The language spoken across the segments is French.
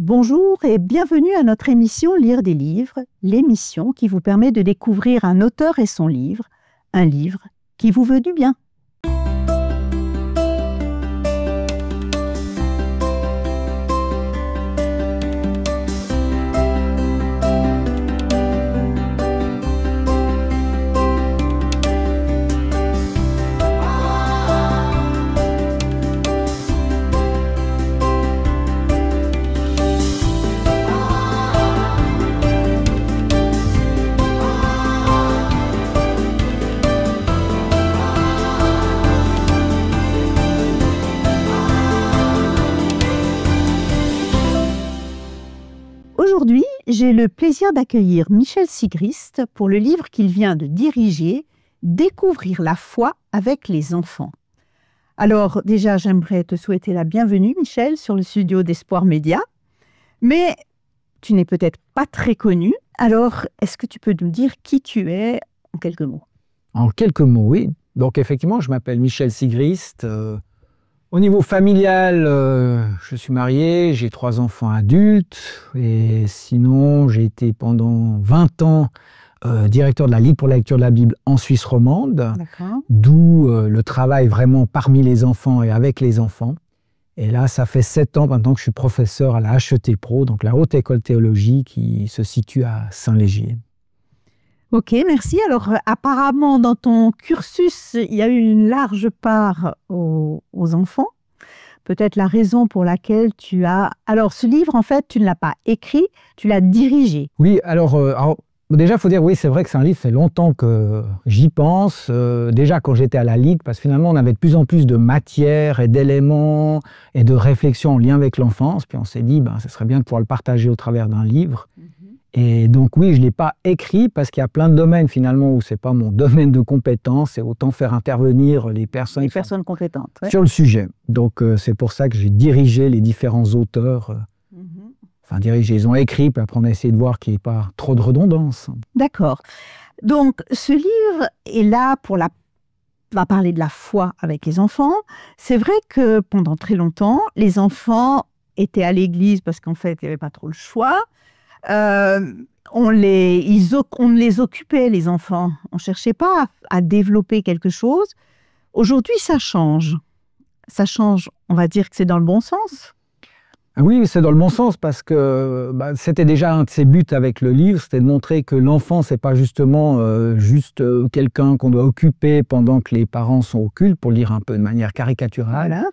Bonjour et bienvenue à notre émission Lire des livres, l'émission qui vous permet de découvrir un auteur et son livre, un livre qui vous veut du bien. Aujourd'hui, j'ai le plaisir d'accueillir Michel Sigrist pour le livre qu'il vient de diriger, Découvrir la foi avec les enfants. Alors déjà, j'aimerais te souhaiter la bienvenue, Michel, sur le studio d'Espoir Média. Mais tu n'es peut-être pas très connu. Alors, est-ce que tu peux nous dire qui tu es en quelques mots? En quelques mots, oui. Donc effectivement, je m'appelle Michel Sigrist. Au niveau familial, je suis marié, j'ai 3 enfants adultes. Et sinon, j'ai été pendant 20 ans directeur de la Ligue pour la lecture de la Bible en Suisse romande. D'où le travail vraiment parmi les enfants et avec les enfants. Et là, ça fait 7 ans maintenant que je suis professeur à la HET Pro, donc la Haute École Théologie qui se situe à Saint-Légier. Ok, merci. Alors, apparemment, dans ton cursus, il y a eu une large part aux enfants. Peut-être la raison pour laquelle tu as... Alors, ce livre, en fait, tu ne l'as pas écrit, tu l'as dirigé. Oui, alors déjà, il faut dire, oui, c'est vrai que c'est un livre, ça fait longtemps que j'y pense. Déjà, quand j'étais à la Ligue, parce que finalement, on avait de plus en plus de matière et d'éléments et de réflexions en lien avec l'enfance. Puis on s'est dit, ce serait bien de pouvoir le partager au travers d'un livre. Et donc oui, je ne l'ai pas écrit parce qu'il y a plein de domaines finalement où ce n'est pas mon domaine de compétence et autant faire intervenir les personnes compétentes sur le sujet. Donc c'est pour ça que j'ai dirigé les différents auteurs. Enfin dirigé, ils ont écrit, puis après on a essayé de voir qu'il n'y ait pas trop de redondance. D'accord. Donc ce livre est là pour va parler de la foi avec les enfants. C'est vrai que pendant très longtemps, les enfants étaient à l'église parce qu'en fait, il n'y avait pas trop le choix. On les occupait, les enfants. On ne cherchait pas à développer quelque chose. Aujourd'hui, ça change. Ça change, on va dire que c'est dans le bon sens. Oui, c'est dans le bon sens parce que c'était déjà un de ses buts avec le livre, c'était de montrer que l'enfant, ce n'est pas justement juste quelqu'un qu'on doit occuper pendant que les parents sont au culte, pour le lire un peu de manière caricaturale,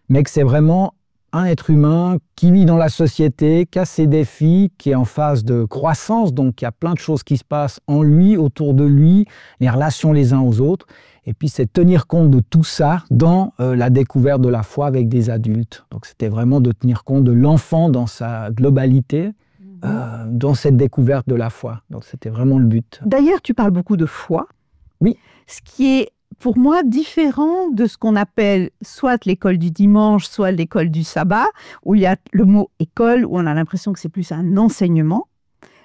mais que c'est vraiment un être humain qui vit dans la société, qui a ses défis, qui est en phase de croissance, donc il y a plein de choses qui se passent en lui, autour de lui, les relations les uns aux autres. Et puis c'est tenir compte de tout ça dans la découverte de la foi avec des adultes. Donc c'était vraiment de tenir compte de l'enfant dans sa globalité, dans cette découverte de la foi. Donc c'était vraiment le but. D'ailleurs, tu parles beaucoup de foi. Oui. Ce qui est pour moi différent de ce qu'on appelle soit l'école du dimanche, soit l'école du sabbat, où il y a le mot école, où on a l'impression que c'est plus un enseignement.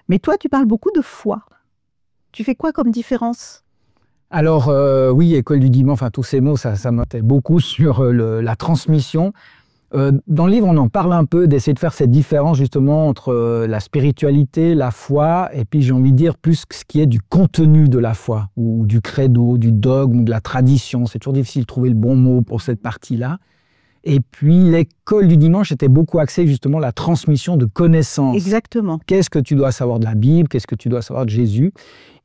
Mais toi, tu parles beaucoup de foi. Tu fais quoi comme différence? Alors, oui, école du dimanche, enfin tous ces mots, ça m'intéresse beaucoup sur la transmission. Dans le livre, on en parle un peu, d'essayer de faire cette différence justement entre la spiritualité, la foi, et puis j'ai envie de dire plus ce qui est du contenu de la foi, ou du credo, du dogme, ou de la tradition. C'est toujours difficile de trouver le bon mot pour cette partie-là. Et puis l'école du dimanche était beaucoup axée justement la transmission de connaissances. Exactement. Qu'est-ce que tu dois savoir de la Bible? Qu'est-ce que tu dois savoir de Jésus?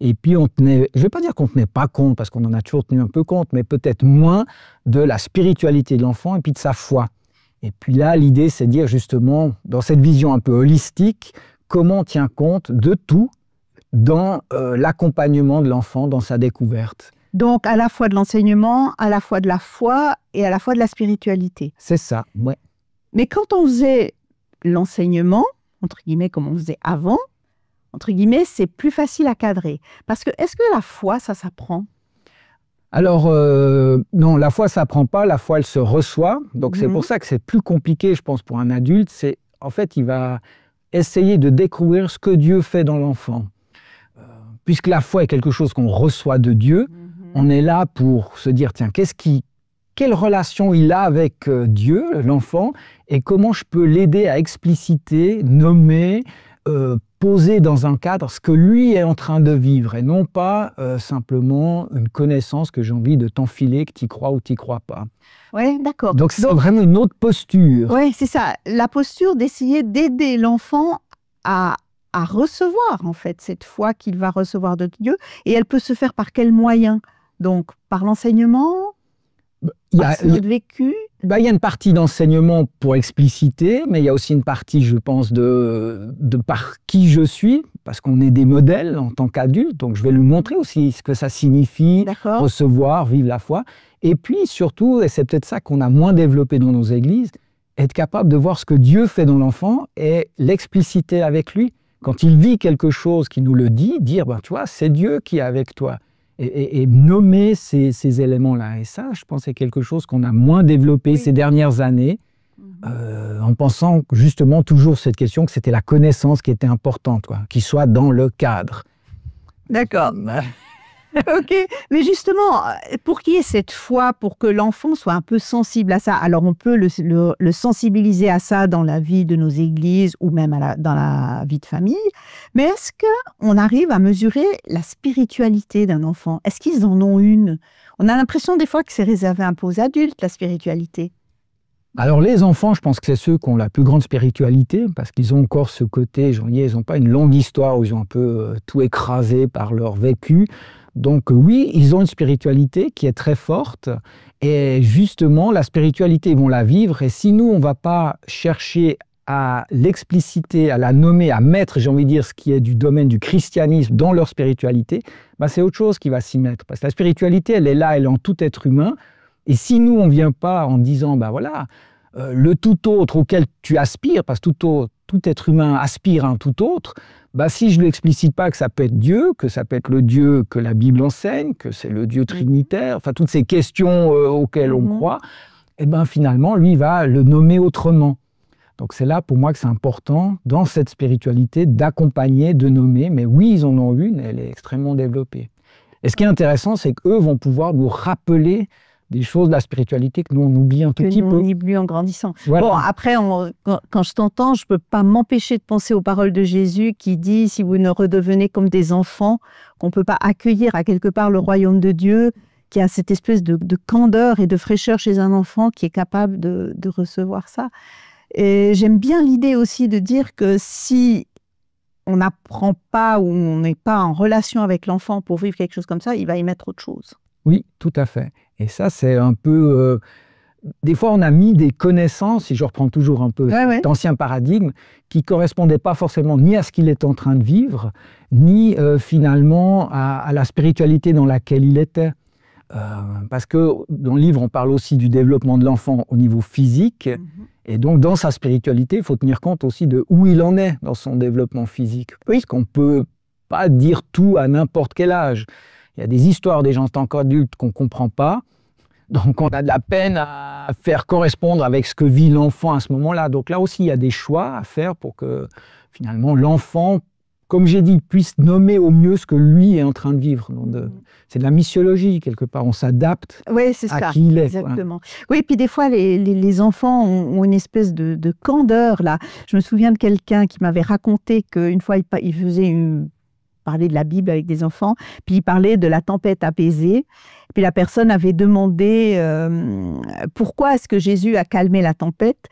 Et puis on tenait, je ne vais pas dire qu'on ne tenait pas compte, parce qu'on en a toujours tenu un peu compte, mais peut-être moins de la spiritualité de l'enfant et puis de sa foi. Et puis là, l'idée, c'est de dire justement, dans cette vision un peu holistique, comment on tient compte de tout dans l'accompagnement de l'enfant, dans sa découverte. Donc, à la fois de l'enseignement, à la fois de la foi et à la fois de la spiritualité. C'est ça, ouais. Mais quand on faisait l'enseignement, entre guillemets, comme on faisait avant, entre guillemets, c'est plus facile à cadrer. Parce que, est-ce que la foi, ça s'apprend? Alors, non, la foi, ça s'apprend pas. La foi, elle se reçoit. Donc, c'est pour ça que c'est plus compliqué, je pense, pour un adulte. C'est, en fait, il va essayer de découvrir ce que Dieu fait dans l'enfant. Puisque la foi est quelque chose qu'on reçoit de Dieu, on est là pour se dire, tiens, qu'est-ce qui quelle relation il a avec Dieu, l'enfant, et comment je peux l'aider à expliciter, nommer, poser dans un cadre ce que lui est en train de vivre, et non pas simplement une connaissance que j'ai envie de t'enfiler, que tu y crois ou tu n'y crois pas. Oui, d'accord. Donc c'est vraiment une autre posture. Oui, c'est ça. La posture d'essayer d'aider l'enfant à recevoir, en fait, cette foi qu'il va recevoir de Dieu. Et elle peut se faire par quels moyens? Donc, par l'enseignement, par notre vécu? Il y a une partie d'enseignement pour expliciter, mais il y a aussi une partie, je pense, de par qui je suis, parce qu'on est des modèles en tant qu'adultes, donc je vais lui montrer aussi ce que ça signifie, recevoir, vivre la foi. Et puis surtout, et c'est peut-être ça qu'on a moins développé dans nos églises, être capable de voir ce que Dieu fait dans l'enfant et l'expliciter avec lui. Quand il vit quelque chose qui nous le dit, dire, tu vois, c'est Dieu qui est avec toi. Et nommer ces éléments-là. Et ça, je pense, c'est quelque chose qu'on a moins développé ces dernières années, en pensant justement toujours cette question que c'était la connaissance qui était importante, qu'il soit dans le cadre. D'accord. Ok, mais justement, pour qu'il y ait cette foi, pour que l'enfant soit un peu sensible à ça, alors on peut le sensibiliser à ça dans la vie de nos églises ou même dans la vie de famille, mais est-ce qu'on arrive à mesurer la spiritualité d'un enfant? Est-ce qu'ils en ont une? On a l'impression des fois que c'est réservé un peu aux adultes, la spiritualité. Alors les enfants, je pense que c'est ceux qui ont la plus grande spiritualité, parce qu'ils ont encore ce côté, ils n'ont pas une longue histoire où ils ont un peu tout écrasé par leur vécu. Donc oui, ils ont une spiritualité qui est très forte, et justement, la spiritualité, ils vont la vivre, et si nous, on ne va pas chercher à l'expliciter, à la nommer, à mettre, j'ai envie de dire, ce qui est du domaine du christianisme dans leur spiritualité, c'est autre chose qui va s'y mettre. Parce que la spiritualité, elle est là, elle est en tout être humain, et si nous, on ne vient pas en disant, voilà, le tout autre auquel tu aspires, parce que tout être humain aspire à un tout autre, si je ne lui explicite pas que ça peut être Dieu, que ça peut être le Dieu que la Bible enseigne, que c'est le Dieu trinitaire, enfin toutes ces questions auxquelles on croit, finalement, lui va le nommer autrement. Donc c'est là pour moi que c'est important, dans cette spiritualité, d'accompagner, de nommer, mais oui, ils en ont une, elle est extrêmement développée. Et ce qui est intéressant, c'est qu'eux vont pouvoir nous rappeler des choses de la spiritualité que nous, on oublie un tout petit peu. Que nous, on oublie en grandissant. Voilà. Bon, après, quand je t'entends, je ne peux pas m'empêcher de penser aux paroles de Jésus qui dit « Si vous ne redevenez comme des enfants, qu'on ne peut pas accueillir à quelque part le royaume de Dieu », qui a cette espèce de candeur et de fraîcheur chez un enfant qui est capable de recevoir ça. Et j'aime bien l'idée aussi de dire que si on n'apprend pas ou on n'est pas en relation avec l'enfant pour vivre quelque chose comme ça, il va y mettre autre chose. Oui, tout à fait. Et ça, c'est un peu... des fois, on a mis des connaissances, si je reprends toujours un peu cet ancien paradigme, qui ne correspondaient pas forcément ni à ce qu'il est en train de vivre, ni finalement à la spiritualité dans laquelle il était. Parce que dans le livre, on parle aussi du développement de l'enfant au niveau physique. Et donc, dans sa spiritualité, il faut tenir compte aussi de où il en est dans son développement physique. Parce qu'on ne peut pas dire tout à n'importe quel âge. Il y a des histoires des gens en tant qu'adultes qu'on ne comprend pas. Donc, on a de la peine à faire correspondre avec ce que vit l'enfant à ce moment-là. Donc là aussi, il y a des choix à faire pour que, finalement, l'enfant, comme j'ai dit, puisse nommer au mieux ce que lui est en train de vivre. C'est de la missiologie, quelque part. On s'adapte à qui il est. Exactement. Oui, et puis des fois, les enfants ont une espèce de candeur, là. Je me souviens de quelqu'un qui m'avait raconté qu'une fois, il faisait parler de la Bible avec des enfants, puis il parlait de la tempête apaisée. Puis la personne avait demandé pourquoi est-ce que Jésus a calmé la tempête,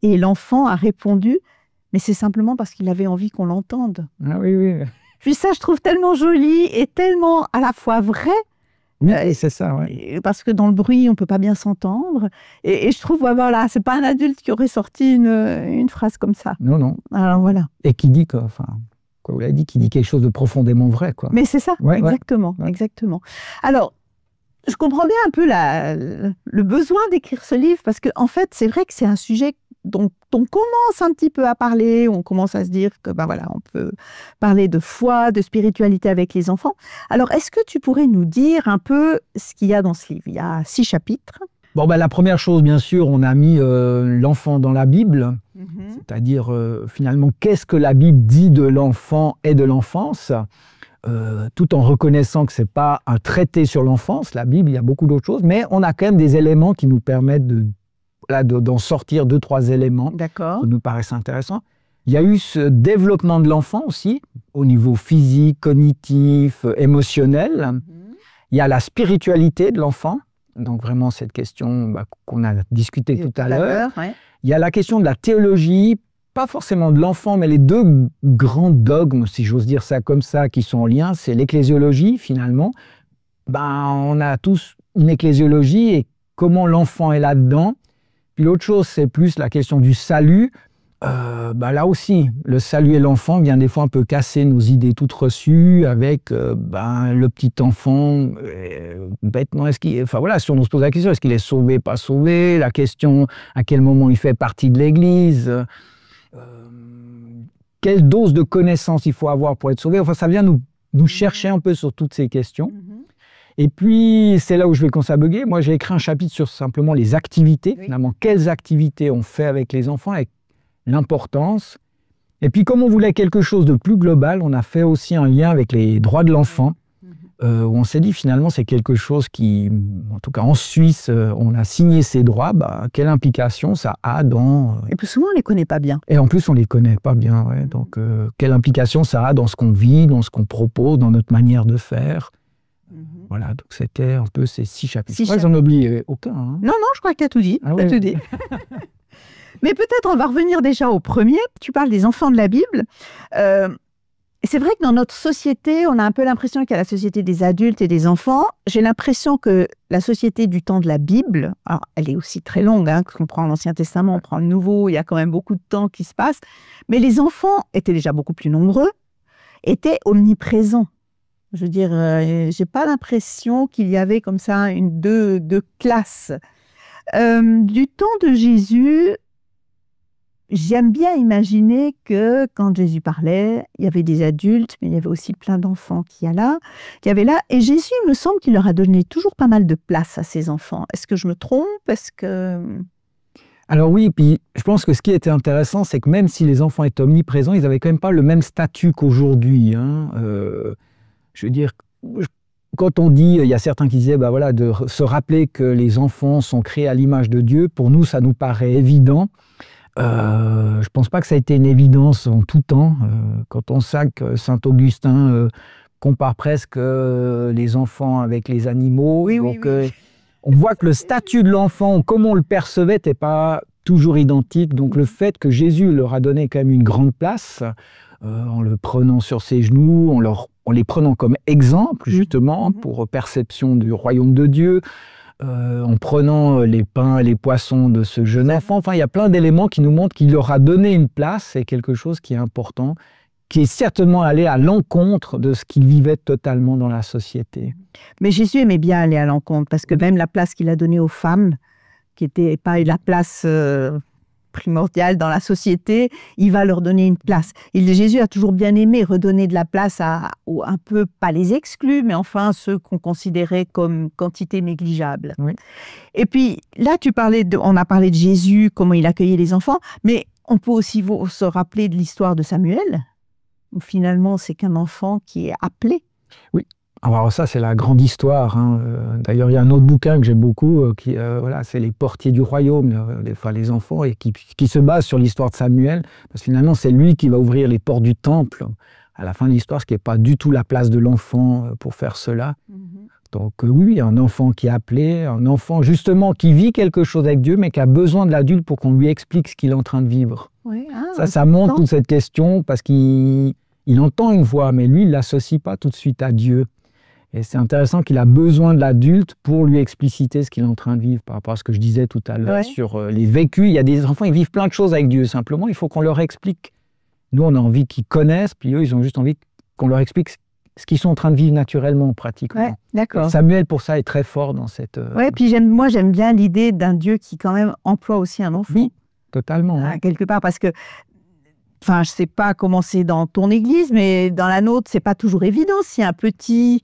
et l'enfant a répondu « mais c'est simplement parce qu'il avait envie qu'on l'entende ». Ah oui, oui. Puis ça, je trouve tellement joli et tellement à la fois vrai. Oui, c'est ça, ouais. Parce que dans le bruit, on ne peut pas bien s'entendre. Et je trouve, voilà, ce n'est pas un adulte qui aurait sorti une phrase comme ça. Non, non. Alors voilà. Et qui dit vous l'avez dit, qui dit quelque chose de profondément vrai, quoi. Mais c'est ça, exactement, exactement. Alors, je comprends bien un peu le besoin d'écrire ce livre, parce qu'en fait, c'est vrai que c'est un sujet dont on commence un petit peu à parler, on commence à se dire que, voilà, on peut parler de foi, de spiritualité avec les enfants. Alors, est-ce que tu pourrais nous dire un peu ce qu'il y a dans ce livre? Il y a 6 chapitres. Bon, la première chose, bien sûr, on a mis l'enfant dans la Bible, c'est-à-dire finalement, qu'est-ce que la Bible dit de l'enfant et de l'enfance? tout en reconnaissant que ce n'est pas un traité sur l'enfance, la Bible, il y a beaucoup d'autres choses, mais on a quand même des éléments qui nous permettent d'en sortir 2-3 éléments qui nous paraissent intéressants. Il y a eu ce développement de l'enfant aussi, au niveau physique, cognitif, émotionnel. Il y a la spiritualité de l'enfant, donc vraiment cette question qu'on a discutée tout à l'heure. Ouais. Il y a la question de la théologie, pas forcément de l'enfant, mais les deux grands dogmes, si j'ose dire ça comme ça, qui sont en lien, c'est l'ecclésiologie finalement. On a tous une ecclésiologie et comment l'enfant est là-dedans. Puis l'autre chose, c'est plus la question du salut. Là aussi, le salut et l'enfant vient des fois un peu casser nos idées toutes reçues avec le petit enfant, bêtement, si on se pose la question, est-ce qu'il est sauvé, pas sauvé, la question à quel moment il fait partie de l'Église, quelle dose de connaissance il faut avoir pour être sauvé, ça vient nous chercher un peu sur toutes ces questions. Et puis, c'est là où je vais commencer à bugger. Moi, j'ai écrit un chapitre sur simplement les activités, finalement, quelles activités on fait avec les enfants, avec l'importance. Et puis, comme on voulait quelque chose de plus global, on a fait aussi un lien avec les droits de l'enfant, où on s'est dit finalement c'est quelque chose qui, en tout cas en Suisse, on a signé ces droits, quelle implication ça a dans... Et plus souvent, on ne les connaît pas bien. Et en plus, on ne les connaît pas bien, ouais. Donc, quelle implication ça a dans ce qu'on vit, dans ce qu'on propose, dans notre manière de faire. Voilà, donc c'était un peu ces 6 chapitres. J'en ai oublié aucun. Hein. Non, je crois que tu as tout dit. Tout dit. Mais peut-être on va revenir déjà au premier. Tu parles des enfants de la Bible. C'est vrai que dans notre société, on a un peu l'impression qu'il y a la société des adultes et des enfants. J'ai l'impression que la société du temps de la Bible, alors elle est aussi très longue, hein, quand on prend l'Ancien Testament, on prend le Nouveau, il y a quand même beaucoup de temps qui se passe. Mais les enfants étaient déjà beaucoup plus nombreux, étaient omniprésents. Je veux dire, j'ai pas l'impression qu'il y avait comme ça deux classes. Du temps de Jésus, j'aime bien imaginer que quand Jésus parlait, il y avait des adultes, mais il y avait aussi plein d'enfants qui avaient là. Et Jésus, il me semble qu'il leur a donné toujours pas mal de place à ses enfants. Est-ce que je me trompe? Alors oui, puis je pense que ce qui était intéressant, c'est que même si les enfants étaient omniprésents, ils n'avaient quand même pas le même statut qu'aujourd'hui. Hein. Je veux dire, quand on dit, il y a certains qui disaient, de se rappeler que les enfants sont créés à l'image de Dieu, pour nous, ça nous paraît évident. Je ne pense pas que ça a été une évidence en tout temps. Quand on sait que Saint Augustin compare presque les enfants avec les animaux, on voit que le statut de l'enfant, comment on le percevait, n'était pas toujours identique. Donc le fait que Jésus leur a donné quand même une grande place, en le prenant sur ses genoux, en les prenant comme exemple, justement, pour perception du royaume de Dieu, en prenant les pains et les poissons de ce jeune enfant. Enfin, il y a plein d'éléments qui nous montrent qu'il leur a donné une place. C'est quelque chose qui est important, qui est certainement allé à l'encontre de ce qu'il vivait totalement dans la société. Mais Jésus aimait bien aller à l'encontre, parce que même la place qu'il a donnée aux femmes, qui n'était pas la place primordiale dans la société, il va leur donner une place. Et Jésus a toujours bien aimé redonner de la place à un peu, pas les exclus, mais enfin ceux qu'on considérait comme quantité négligeable. Oui. Et puis là, on a parlé de Jésus, comment il accueillait les enfants, mais on peut aussi se rappeler de l'histoire de Samuel, où finalement c'est qu'un enfant qui est appelé. Oui. Alors ça, c'est la grande histoire. Hein. D'ailleurs, il y a un autre bouquin que j'aime beaucoup, c'est Les portiers du royaume, les enfants, et qui se base sur l'histoire de Samuel, parce que finalement, c'est lui qui va ouvrir les portes du temple à la fin de l'histoire, ce qui n'est pas du tout la place de l'enfant pour faire cela. Donc oui, un enfant qui est appelé, un enfant justement qui vit quelque chose avec Dieu, mais qui a besoin de l'adulte pour qu'on lui explique ce qu'il est en train de vivre. Oui. Ça montre toute cette question, parce qu'il entend une voix, mais lui, il ne l'associe pas tout de suite à Dieu. Et c'est intéressant qu'il a besoin de l'adulte pour lui expliciter ce qu'il est en train de vivre, par rapport à ce que je disais tout à l'heure sur les vécus. Il y a des enfants, ils vivent plein de choses avec Dieu, simplement, il faut qu'on leur explique. Nous, on a envie qu'ils connaissent, puis eux, ils ont juste envie qu'on leur explique ce qu'ils sont en train de vivre naturellement, pratiquement. Ouais, d'accord. Samuel, pour ça, est très fort dans cette... Oui, puis j'aime bien l'idée d'un Dieu qui, quand même, emploie aussi un enfant. Oui, totalement. Quelque part, parce que je ne sais pas comment c'est dans ton église, mais dans la nôtre, ce n'est pas toujours évident. Si un petit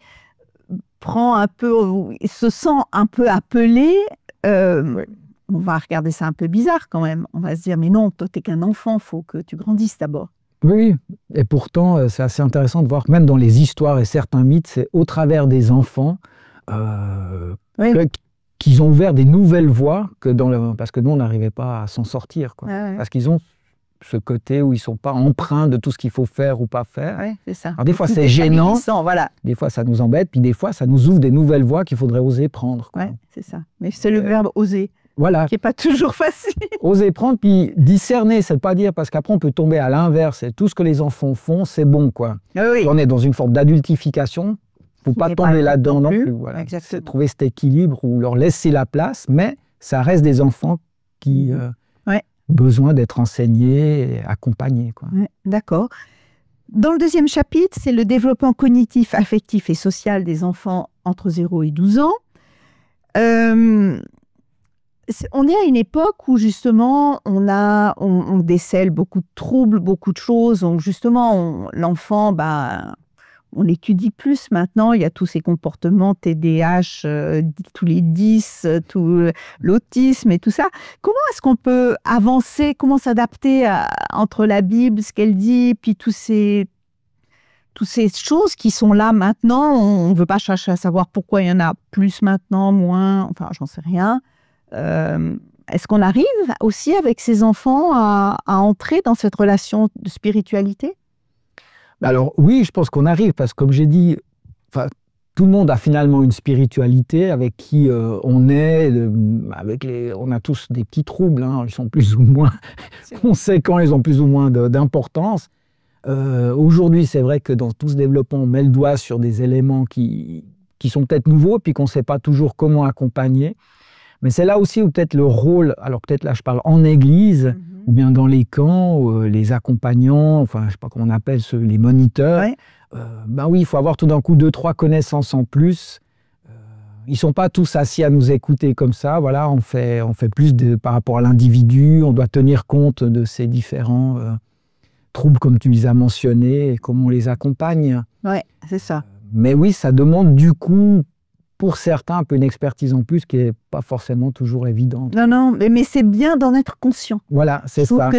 se sent un peu appelé, on va regarder ça un peu bizarre quand même. On va se dire, mais non, toi, tu n'es qu'un enfant, il faut que tu grandisses d'abord. Oui, et pourtant, c'est assez intéressant de voir, même dans les histoires et certains mythes, c'est au travers des enfants qu'ils ont ouvert des nouvelles voies, parce que nous, on n'arrivait pas à s'en sortir, quoi. Parce qu'ils ont ce côté où ils ne sont pas empreints de tout ce qu'il faut faire ou pas faire. Oui, c'est ça. Alors des fois, c'est gênant, voilà. Des fois, ça nous embête, puis des fois, ça nous ouvre des nouvelles voies qu'il faudrait oser prendre. Oui, c'est ça. Mais c'est le verbe « oser ». Voilà. Qui n'est pas toujours facile. Oser prendre, puis discerner, c'est de pas dire, parce qu'après on peut tomber à l'inverse, et tout ce que les enfants font, c'est bon, quoi. Oui. On est dans une forme d'adultification, il ne faut pas tomber là-dedans non plus. Voilà. C'est trouver cet équilibre ou leur laisser la place, mais ça reste des enfants qui ont besoin d'être enseignés et accompagnés, quoi. D'accord. Dans le deuxième chapitre, c'est le développement cognitif, affectif et social des enfants entre 0 et 12 ans. On est à une époque où justement on décèle beaucoup de troubles, beaucoup de choses. Donc justement, l'enfant, on l'étudie plus maintenant. Il y a tous ces comportements TDAH, tous les 10, tout l'autisme et tout ça. Comment est-ce qu'on peut avancer, comment s'adapter entre la Bible, ce qu'elle dit, puis toutes ces choses qui sont là maintenant? On ne veut pas chercher à savoir pourquoi il y en a plus maintenant, moins, enfin, j'en sais rien. Est-ce qu'on arrive aussi avec ces enfants à entrer dans cette relation de spiritualité? Alors oui, je pense qu'on arrive, parce que comme j'ai dit, tout le monde a finalement une spiritualité avec qui on est, on a tous des petits troubles, hein, ils sont plus ou moins conséquents, ils ont plus ou moins d'importance. Aujourd'hui, c'est vrai que dans tout ce développement, on met le doigt sur des éléments qui sont peut-être nouveaux, puis qu'on ne sait pas toujours comment accompagner. Mais c'est là aussi où peut-être le rôle, alors peut-être là je parle en église, ou bien dans les camps, les accompagnants, enfin je ne sais pas comment on appelle les moniteurs, oui, il faut avoir tout d'un coup 2-3 connaissances en plus. Ils ne sont pas tous assis à nous écouter comme ça, voilà, on fait plus par rapport à l'individu, on doit tenir compte de ces différents troubles comme tu les as mentionnés, et comment on les accompagne. Oui, c'est ça. Mais oui, ça demande du coup, pour certains, un peu une expertise en plus qui n'est pas forcément toujours évidente. Non, mais c'est bien d'en être conscient. Voilà, c'est ça.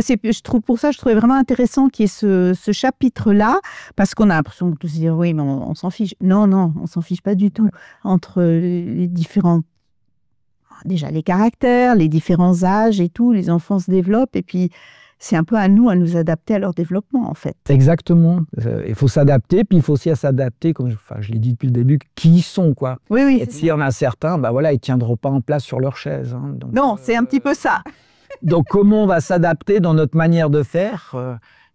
Pour ça, je trouvais vraiment intéressant qu'il y ait ce chapitre-là, parce qu'on a l'impression de se dire, oui, mais on s'en fiche. Non, on ne s'en fiche pas du tout. Entre les différents... Déjà, les caractères, les différents âges et tout, les enfants se développent, et puis... C'est un peu à nous adapter à leur développement, en fait. Exactement. Il faut s'adapter, puis il faut aussi s'adapter, comme je l'ai dit depuis le début, qui ils sont, quoi. Oui. Et s'il y en a certains, ils ne tiendront pas en place sur leur chaise. Hein. Donc, non, c'est un petit peu ça. Donc, comment on va s'adapter dans notre manière de faire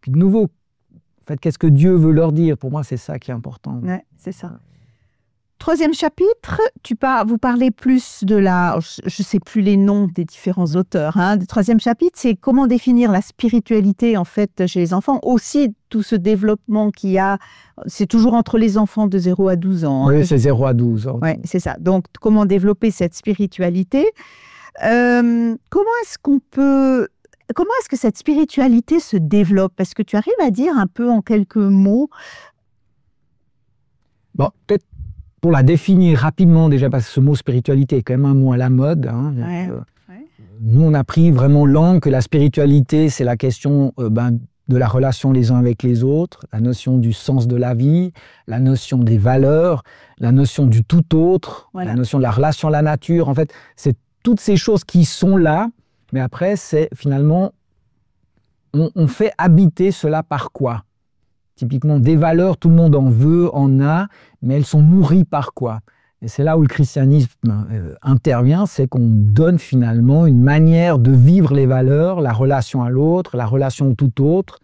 Puis de nouveau, en fait, qu'est-ce que Dieu veut leur dire? Pour moi, c'est ça qui est important. Oui, c'est ça. Troisième chapitre, vous parlez plus de je ne sais plus les noms des différents auteurs. Le troisième chapitre, c'est comment définir la spiritualité en fait chez les enfants. Aussi, tout ce développement qu'il y a, c'est toujours entre les enfants de 0 à 12 ans. Oui, c'est 0 à 12 ans. Oui, c'est ça. Donc, comment développer cette spiritualité? Comment est-ce que cette spiritualité se développe? Est-ce que tu arrives à dire un peu en quelques mots? Bon, peut-être pour la définir rapidement, déjà, parce que ce mot spiritualité est quand même un mot à la mode. Hein, nous, on a pris vraiment l'angle que la spiritualité, c'est la question de la relation les uns avec les autres, la notion du sens de la vie, la notion des valeurs, la notion du tout autre, la notion de la relation à la nature. En fait, c'est toutes ces choses qui sont là, mais après, c'est finalement, on fait habiter cela par quoi? Typiquement, des valeurs, tout le monde en veut, en a, mais elles sont nourries par quoi? Et c'est là où le christianisme intervient, c'est qu'on donne finalement une manière de vivre les valeurs, la relation à l'autre, la relation au tout autre.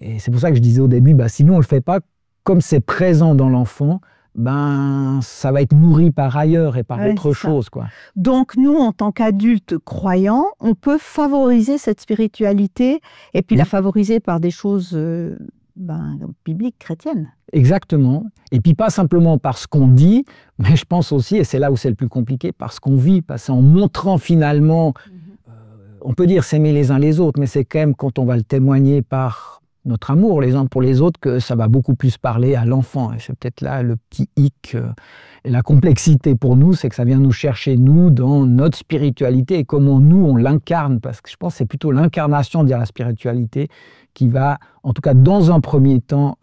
Et c'est pour ça que je disais au début, si nous on ne le fait pas, comme c'est présent dans l'enfant, ça va être nourri par ailleurs et par autre chose, quoi. Donc nous, en tant qu'adultes croyants, on peut favoriser cette spiritualité et puis la favoriser par des choses... biblique, chrétienne. Exactement. Et puis pas simplement parce qu'on dit, mais je pense aussi, et c'est là où c'est le plus compliqué, parce qu'on vit, parce qu'en montrant finalement, on peut dire s'aimer les uns les autres, mais c'est quand même quand on va le témoigner par notre amour les uns pour les autres que ça va beaucoup plus parler à l'enfant. Et c'est peut-être là le petit hic et la complexité pour nous, c'est que ça vient nous chercher, nous, dans notre spiritualité et comment nous, on l'incarne. Parce que je pense que c'est plutôt l'incarnation de la spiritualité qui va, en tout cas dans un premier temps,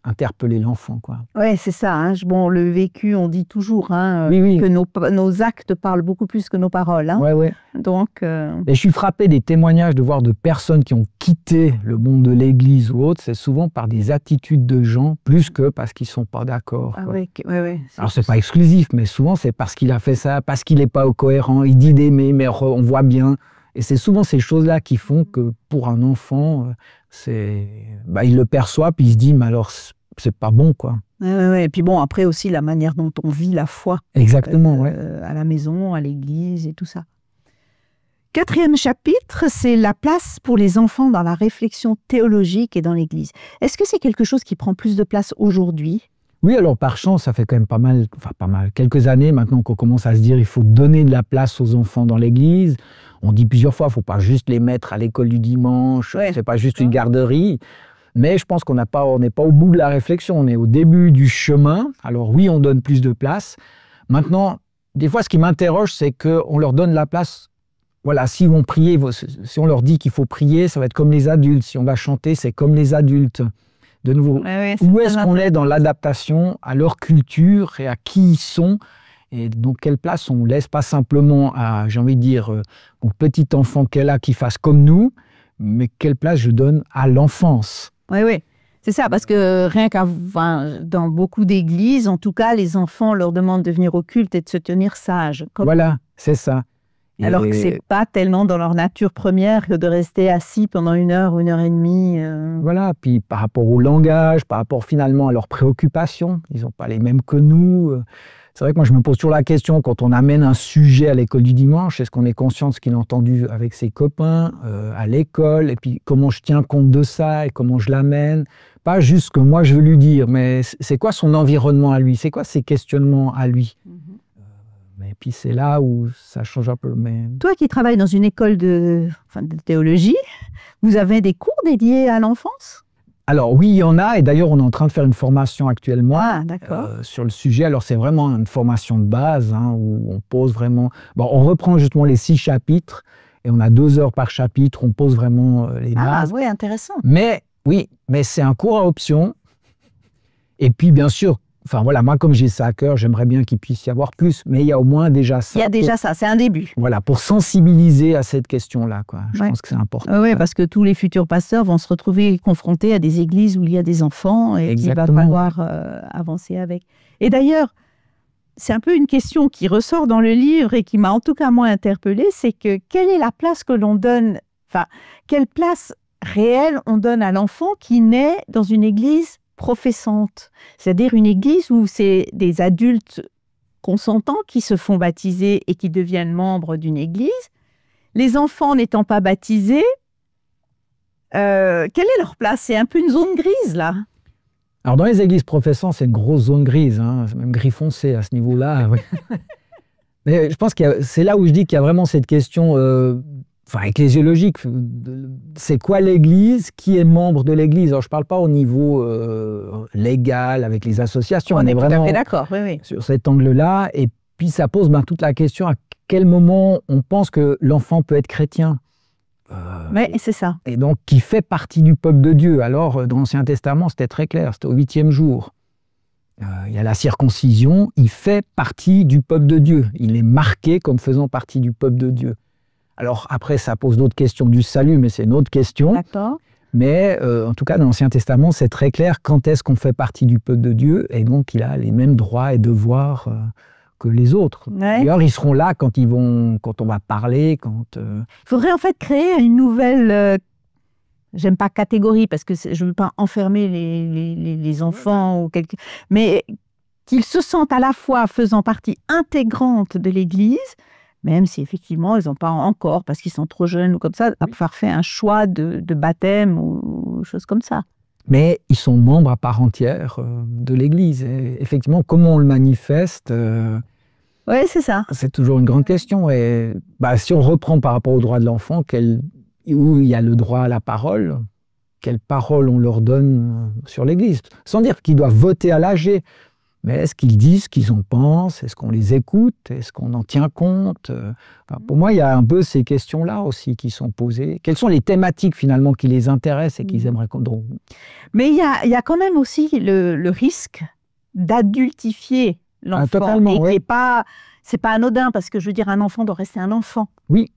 interpeller l'enfant, quoi. Ouais, c'est ça. Hein. Bon, le vécu, on dit toujours Oui. que nos actes parlent beaucoup plus que nos paroles. Hein. Ouais. Donc, Et je suis frappé des témoignages de voir de personnes qui ont quitté le monde de l'église ou autre, c'est souvent par des attitudes de gens, plus que parce qu'ils ne sont pas d'accord. ah ouais. Alors, c'est pas exclusif, mais souvent, c'est parce qu'il a fait ça, parce qu'il n'est pas cohérent, il dit d'aimer, mais on voit bien. Et c'est souvent ces choses-là qui font que, pour un enfant, il le perçoit, puis il se dit, mais alors, c'est pas bon, quoi. Ouais. Et puis bon, après aussi, la manière dont on vit la foi. Exactement, à la maison, à l'église et tout ça. 4e chapitre, c'est la place pour les enfants dans la réflexion théologique et dans l'église. Est-ce que c'est quelque chose qui prend plus de place aujourd'hui ? Oui, alors par chance, ça fait quand même pas mal, quelques années maintenant qu'on commence à se dire il faut donner de la place aux enfants dans l'église. On dit plusieurs fois, il ne faut pas juste les mettre à l'école du dimanche, c'est pas juste une garderie. Mais je pense qu'on n'est pas au bout de la réflexion, on est au début du chemin. Alors oui, on donne plus de place. Maintenant, des fois, ce qui m'interroge, c'est qu'on leur donne la place. Voilà, si on prier, si on leur dit qu'il faut prier, ça va être comme les adultes. Si on va chanter, c'est comme les adultes. De nouveau, où est-ce qu'on est dans l'adaptation à leur culture et à qui ils sont, et donc quelle place on laisse pas simplement à, j'ai envie de dire, au petit enfant qu'elle a qui fasse comme nous, mais quelle place je donne à l'enfance. Oui. C'est ça, parce que dans beaucoup d'églises, en tout cas, les enfants leur demandent de venir au culte et de se tenir sages. Voilà, c'est ça. Alors que ce n'est pas tellement dans leur nature première que de rester assis pendant 1 heure, 1 heure et demie. Voilà, puis par rapport au langage, par rapport finalement à leurs préoccupations, ils n'ont pas les mêmes que nous. C'est vrai que moi je me pose toujours la question, quand on amène un sujet à l'école du dimanche, est-ce qu'on est conscient de ce qu'il a entendu avec ses copains, à l'école, et puis comment je tiens compte de ça et comment je l'amène. Pas juste ce que moi je veux lui dire, mais c'est quoi son environnement à lui, c'est quoi ses questionnements à lui. Et puis c'est là où ça change un peu. Mais... Toi qui travailles dans une école de théologie, vous avez des cours dédiés à l'enfance ? Alors oui, il y en a, et d'ailleurs on est en train de faire une formation actuellement sur le sujet. Alors c'est vraiment une formation de base, où on pose vraiment... Bon, on reprend justement les 6 chapitres, et on a 2 heures par chapitre, on pose vraiment les bases. Ah oui, intéressant. Mais c'est un cours à option. Et puis bien sûr, moi, comme j'ai ça à cœur, j'aimerais bien qu'il puisse y avoir plus, mais il y a au moins déjà ça. Il y a déjà ça, c'est un début. Voilà, pour sensibiliser à cette question-là, quoi. Je pense que c'est important. Oui, parce que tous les futurs pasteurs vont se retrouver confrontés à des églises où il y a des enfants et qu'il va falloir avancer avec. Et d'ailleurs, c'est un peu une question qui ressort dans le livre et qui m'a en tout cas moi interpellée, c'est que quelle est la place que l'on donne, quelle place réelle on donne à l'enfant qui naît dans une église professante, c'est-à-dire une église où c'est des adultes consentants qui se font baptiser et qui deviennent membres d'une église. Les enfants n'étant pas baptisés, quelle est leur place? C'est un peu une zone grise, là. Alors, dans les églises professantes, c'est une grosse zone grise, c'est même gris foncé à ce niveau-là. Oui. Mais je pense que c'est là où je dis qu'il y a vraiment cette question ecclésiologique. C'est quoi l'Église? Qui est membre de l'Église? Alors, je ne parle pas au niveau légal, avec les associations. On est vraiment tout à fait d'accord, oui. sur cet angle-là. Et puis, ça pose toute la question à quel moment on pense que l'enfant peut être chrétien. Oui, c'est ça. Et donc, qui fait partie du peuple de Dieu. Alors, dans l'Ancien Testament, c'était très clair, c'était au 8e jour. Il y a la circoncision, il fait partie du peuple de Dieu. Il est marqué comme faisant partie du peuple de Dieu. Alors, après, ça pose d'autres questions du salut, mais c'est une autre question. D'accord. Mais en tout cas, dans l'Ancien Testament, c'est très clair quand est-ce qu'on fait partie du peuple de Dieu. Et donc, il a les mêmes droits et devoirs que les autres. Ouais. D'ailleurs, ils seront là quand on va parler. Il faudrait en fait créer une nouvelle, j'aime pas catégorie parce que je ne veux pas enfermer les enfants, mais qu'ils se sentent à la fois faisant partie intégrante de l'Église, même si effectivement ils n'ont pas encore, parce qu'ils sont trop jeunes ou comme ça, à pouvoir faire un choix de baptême ou choses comme ça. Mais ils sont membres à part entière de l'Église. Et effectivement, comment on le manifeste oui, c'est ça. C'est toujours une grande question. Et si on reprend par rapport aux droits de l'enfant, où il y a le droit à la parole, quelle parole on leur donne sur l'Église? Sans dire qu'ils doivent voter à l'AG, Mais est-ce qu'ils disent ce qu'ils en pensent? Est-ce qu'on les écoute? Est-ce qu'on en tient compte? Enfin, pour moi, il y a un peu ces questions-là aussi qui sont posées. Quelles sont les thématiques finalement qui les intéressent et qu'ils aimeraient... Mais il y a quand même aussi le risque d'adultifier l'enfant. Totalement, et oui. c'est pas anodin, parce que je veux dire, un enfant doit rester un enfant. Oui.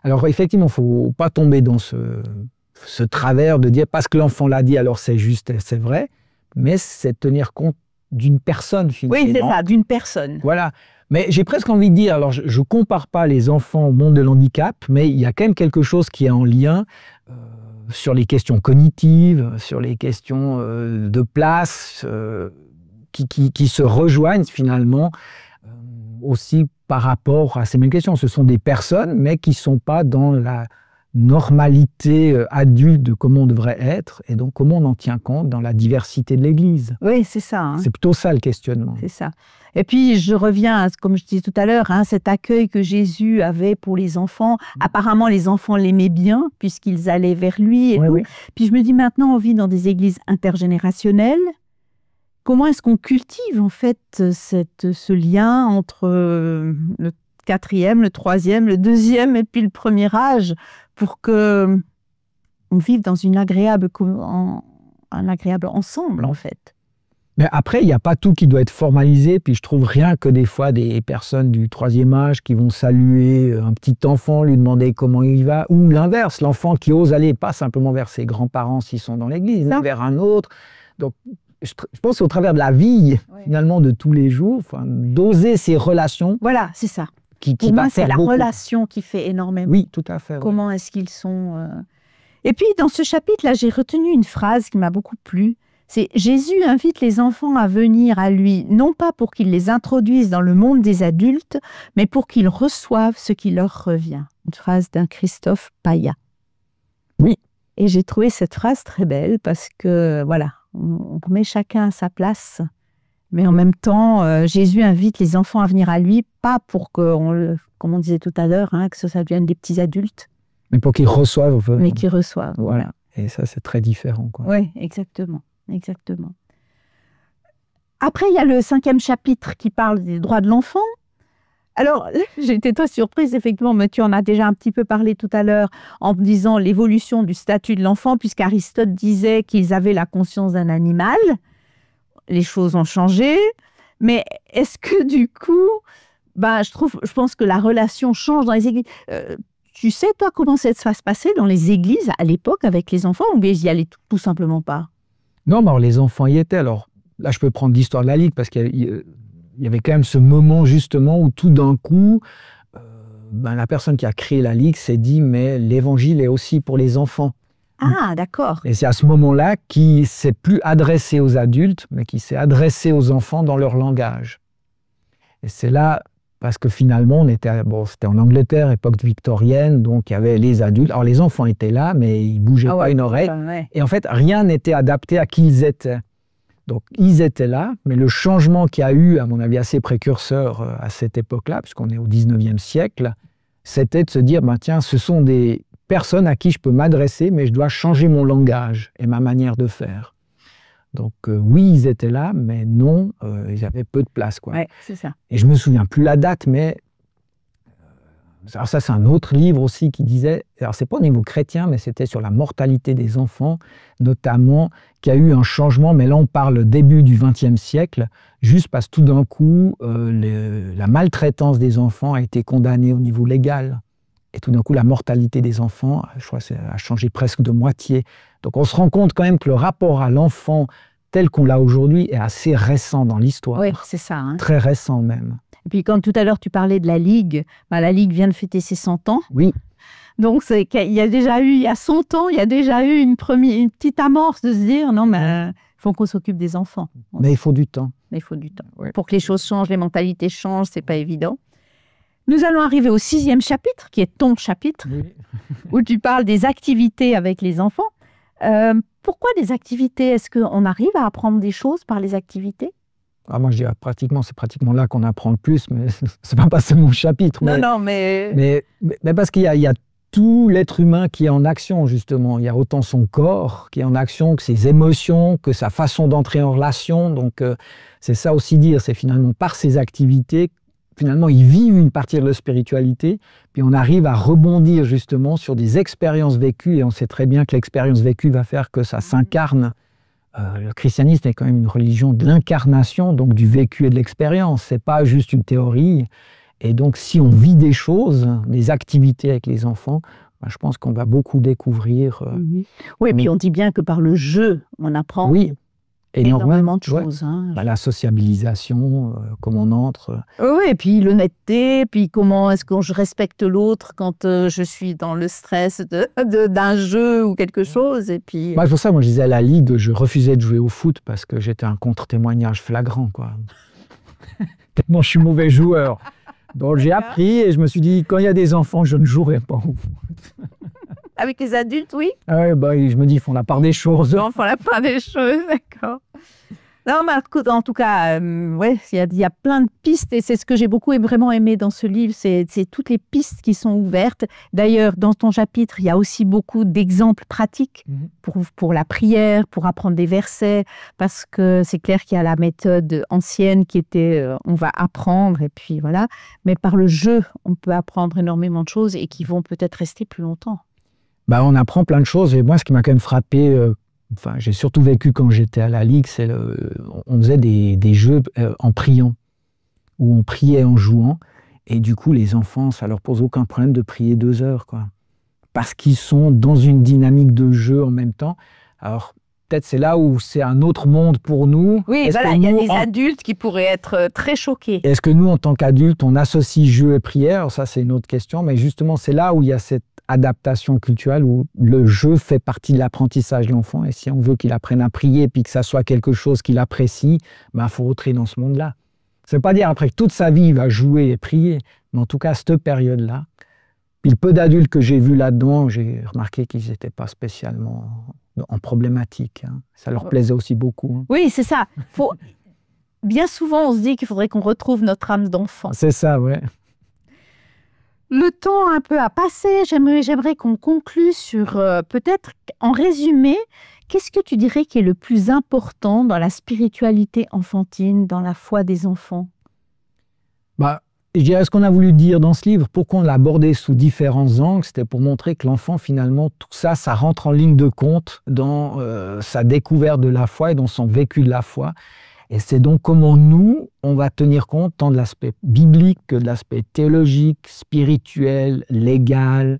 Alors effectivement, il ne faut pas tomber dans ce travers de dire parce que l'enfant l'a dit, alors c'est juste, c'est vrai, mais c'est tenir compte d'une personne finalement. Oui, c'est ça, d'une personne. Voilà. Mais j'ai presque envie de dire, alors je ne compare pas les enfants au monde de l'handicap, mais il y a quand même quelque chose qui est en lien sur les questions cognitives, sur les questions de place, qui se rejoignent finalement aussi par rapport à ces mêmes questions. Ce sont des personnes, mais qui ne sont pas dans la normalité adulte de comment on devrait être, et donc comment on en tient compte dans la diversité de l'Église. Oui, c'est ça. Hein. C'est plutôt ça le questionnement. C'est ça. Et puis, je reviens à, comme je disais tout à l'heure, hein, cet accueil que Jésus avait pour les enfants. Apparemment, les enfants l'aimaient bien, puisqu'ils allaient vers lui. Et Oui, tout. oui. Puis je me dis, maintenant, on vit dans des églises intergénérationnelles. Comment est-ce qu'on cultive, en fait, ce lien entre le 4e, le 3e, le 2e et puis le premier âge, pour que on vive dans un agréable ensemble, en fait. Mais après, il n'y a pas tout qui doit être formalisé. Puis je trouve rien que des fois des personnes du 3e âge qui vont saluer un petit enfant, lui demander comment il va, ou l'inverse, l'enfant qui ose aller pas simplement vers ses grands-parents s'ils sont dans l'église, mais vers un autre. Donc, je pense qu'au travers de la vie, finalement, de tous les jours, d'oser ces relations. Voilà, c'est ça. Pour moi, c'est la relation qui fait énormément. Oui, tout à fait. Comment est-ce qu'ils sont... Et puis, dans ce chapitre-là, j'ai retenu une phrase qui m'a beaucoup plu. C'est « Jésus invite les enfants à venir à lui, non pas pour qu'il les introduise dans le monde des adultes, mais pour qu'ils reçoivent ce qui leur revient. » Une phrase d'un Christophe Paya. Oui. Et j'ai trouvé cette phrase très belle parce que, voilà, on met chacun à sa place. Mais en même temps, Jésus invite les enfants à venir à lui, pas pour que, comme on disait tout à l'heure, hein, que ça devienne des petits adultes. Mais pour qu'ils reçoivent. Mais qu'ils reçoivent. Voilà. Et ça, c'est très différent. Oui, exactement. Exactement. Après, il y a le 5e chapitre qui parle des droits de l'enfant. Alors, j'ai été très surprise, effectivement, mais tu en as déjà un petit peu parlé tout à l'heure, en disant l'évolution du statut de l'enfant, puisqu'Aristote disait qu'ils avaient la conscience d'un animal. Les choses ont changé, mais est-ce que du coup, je pense que la relation change dans les églises. Tu sais, toi, comment ça se passait dans les églises à l'époque avec les enfants, ou bien ils n'y allaient tout simplement pas? Non, mais alors, les enfants y étaient. Alors là, je peux prendre l'histoire de la Ligue, parce qu'il y avait quand même ce moment justement où tout d'un coup, la personne qui a créé la Ligue s'est dit, mais l'évangile est aussi pour les enfants. Ah, d'accord. Et c'est à ce moment-là qu'il ne s'est plus adressé aux adultes, mais qu'il s'est adressé aux enfants dans leur langage. Et c'est là, parce que finalement, c'était en Angleterre, époque victorienne, donc il y avait les adultes. Alors les enfants étaient là, mais ils ne bougeaient pas une oreille. Ouais. Et en fait, rien n'était adapté à qui ils étaient. Donc ils étaient là, mais le changement qu'il y a eu, à mon avis, assez précurseur à cette époque-là, puisqu'on est au 19e siècle, c'était de se dire, tiens, ce sont des personnes à qui je peux m'adresser, mais je dois changer mon langage et ma manière de faire. Donc oui, ils étaient là, mais non, ils avaient peu de place. Oui, c'est ça. Et je ne me souviens plus la date, mais alors ça, c'est un autre livre aussi qui disait, alors c'est pas au niveau chrétien, mais c'était sur la mortalité des enfants, notamment, qu'il y a eu un changement, mais là on parle début du XXe siècle, juste parce que tout d'un coup, la maltraitance des enfants a été condamnée au niveau légal. Et tout d'un coup, la mortalité des enfants, je crois, a changé presque de moitié. Donc on se rend compte quand même que le rapport à l'enfant tel qu'on l'a aujourd'hui est assez récent dans l'histoire. Oui, c'est ça. Hein. Très récent même. Et puis quand tout à l'heure tu parlais de la Ligue, la Ligue vient de fêter ses 100 ans. Oui. Donc il y a 100 ans, il y a déjà eu une petite amorce de se dire, non mais il faut qu'on s'occupe des enfants. Mais il faut du temps. Mais il faut du temps. Oui. Pour que les choses changent, les mentalités changent, c'est pas évident. Nous allons arriver au 6e chapitre, qui est ton chapitre, oui. Où tu parles des activités avec les enfants. Pourquoi des activités? Est-ce qu'on arrive à apprendre des choses par les activités? Moi, je dirais c'est pratiquement là qu'on apprend le plus, mais c'est pas mon chapitre. Non, mais... Mais parce qu'il y a tout l'être humain qui est en action, justement. Il y a autant son corps qui est en action que ses émotions, que sa façon d'entrer en relation. Donc, c'est ça aussi dire, c'est finalement par ses activités, finalement, ils vivent une partie de leur spiritualité, puis on arrive à rebondir justement sur des expériences vécues, et on sait très bien que l'expérience vécue va faire que ça s'incarne. Le christianisme est quand même une religion de l'incarnation, donc du vécu et de l'expérience. C'est pas juste une théorie. Et donc, si on vit des choses, des activités avec les enfants, je pense qu'on va beaucoup découvrir. Oui, et puis on dit bien que par le jeu, on apprend énormément de choses. Hein. La sociabilisation, comment on entre. Oui, et puis l'honnêteté, puis comment est-ce que je respecte l'autre quand je suis dans le stress d'un jeu ou quelque chose. Et puis... C'est pour ça, moi, je disais à la Ligue, je refusais de jouer au foot parce que j'étais un contre-témoignage flagrant, quoi. Tellement je suis mauvais joueur. Donc j'ai appris et je me suis dit, quand il y a des enfants, je ne jouerai pas au foot. Avec les adultes, oui. Je me dis, ils font la part des choses. Ils font la part des choses, d'accord. Non, mais en tout cas, il y a plein de pistes et c'est ce que j'ai beaucoup vraiment aimé dans ce livre, c'est toutes les pistes qui sont ouvertes. D'ailleurs, dans ton chapitre, il y a aussi beaucoup d'exemples pratiques pour la prière, pour apprendre des versets, parce que c'est clair qu'il y a la méthode ancienne qui était on va apprendre et puis voilà. Mais par le jeu, on peut apprendre énormément de choses et qui vont peut-être rester plus longtemps. On apprend plein de choses et moi, ce qui m'a quand même frappé... j'ai surtout vécu quand j'étais à la Ligue, on faisait des jeux en priant, où on priait en jouant, et du coup, les enfants, ça leur pose aucun problème de prier 2 heures, quoi. Parce qu'ils sont dans une dynamique de jeu en même temps. Alors, peut-être c'est là où c'est un autre monde pour nous. Oui, voilà, il y a des adultes qui pourraient être très choqués. Est-ce que nous, en tant qu'adultes, on associe jeu et prière? Alors ça, c'est une autre question, mais justement, c'est là où il y a cette adaptation culturelle où le jeu fait partie de l'apprentissage de l'enfant. Et si on veut qu'il apprenne à prier puis que ça soit quelque chose qu'il apprécie, faut rentrer dans ce monde-là. Ça ne veut pas dire après que toute sa vie, il va jouer et prier, mais en tout cas, cette période-là. Puis le peu d'adultes que j'ai vus là-dedans, j'ai remarqué qu'ils n'étaient pas spécialement en problématique. Hein. Ça leur plaisait aussi beaucoup. Hein. Oui, c'est ça. Bien souvent, on se dit qu'il faudrait qu'on retrouve notre âme d'enfant. C'est ça, ouais. Le temps un peu a passé, j'aimerais qu'on conclue sur, peut-être en résumé, qu'est-ce que tu dirais qui est le plus important dans la spiritualité enfantine, dans la foi des enfants? Je dirais ce qu'on a voulu dire dans ce livre, pourquoi on l'a abordé sous différents angles, c'était pour montrer que l'enfant, finalement, tout ça, ça rentre en ligne de compte dans sa découverte de la foi et dans son vécu de la foi. Et c'est donc comment nous, on va tenir compte tant de l'aspect biblique que de l'aspect théologique, spirituel, légal,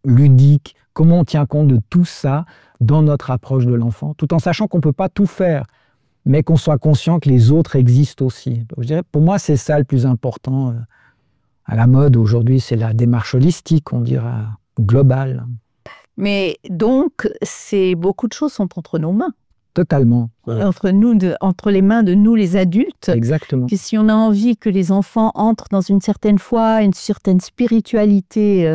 ludique. Comment on tient compte de tout ça dans notre approche de l'enfant, tout en sachant qu'on ne peut pas tout faire, mais qu'on soit conscient que les autres existent aussi. Donc, je dirais, pour moi, c'est ça le plus important. À la mode, aujourd'hui, c'est la démarche holistique, on dira, globale. Mais donc, beaucoup de choses sont entre nos mains. Totalement. Entre les mains de nous, les adultes. Exactement. Puis si on a envie que les enfants entrent dans une certaine foi, une certaine spiritualité,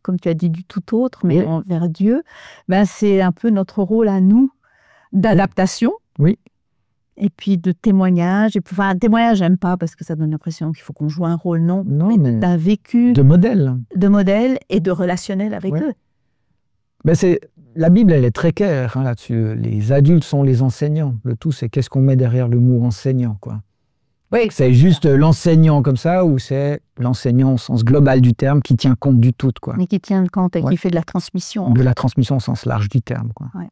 comme tu as dit, du tout autre, mais envers Dieu, c'est un peu notre rôle à nous d'adaptation. Oui. Et puis de témoignage. Un témoignage, j'aime pas parce que ça donne l'impression qu'il faut qu'on joue un rôle, non mais d'un vécu. De modèle. De modèle et de relationnel avec eux. La Bible, elle est très claire là-dessus. Les adultes sont les enseignants. Le tout, c'est qu'est-ce qu'on met derrière le mot enseignant, quoi. Oui. C'est juste l'enseignant comme ça ou c'est l'enseignant au sens global du terme qui tient compte du tout, quoi. Mais qui tient compte et qui fait de la transmission. De la transmission au sens large du terme, quoi. Ouais.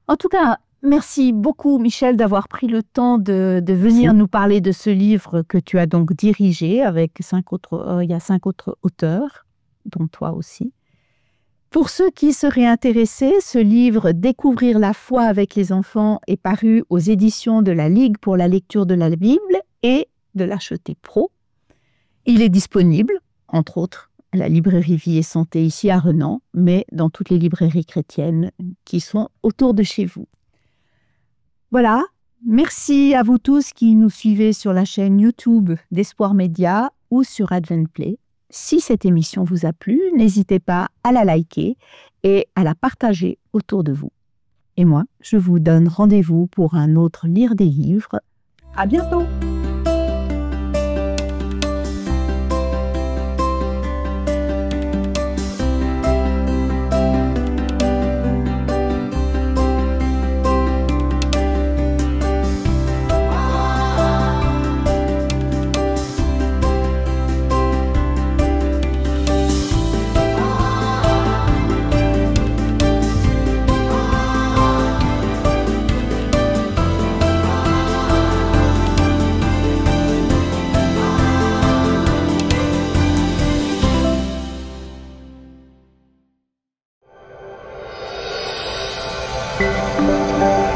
En tout cas, merci beaucoup, Michel, d'avoir pris le temps de venir nous parler de ce livre que tu as donc dirigé avec 5 autres, il y a 5 autres auteurs, dont toi aussi. Pour ceux qui seraient intéressés, ce livre « Découvrir la foi avec les enfants » est paru aux éditions de la Ligue pour la lecture de la Bible et de l'Acheter Pro. Il est disponible, entre autres, à la librairie Vie et Santé ici à Renan, mais dans toutes les librairies chrétiennes qui sont autour de chez vous. Voilà, merci à vous tous qui nous suivez sur la chaîne YouTube d'Espoir Média ou sur AdventPlay. Si cette émission vous a plu, n'hésitez pas à la liker et à la partager autour de vous. Et moi, je vous donne rendez-vous pour un autre Lire des livres. À bientôt! Merci.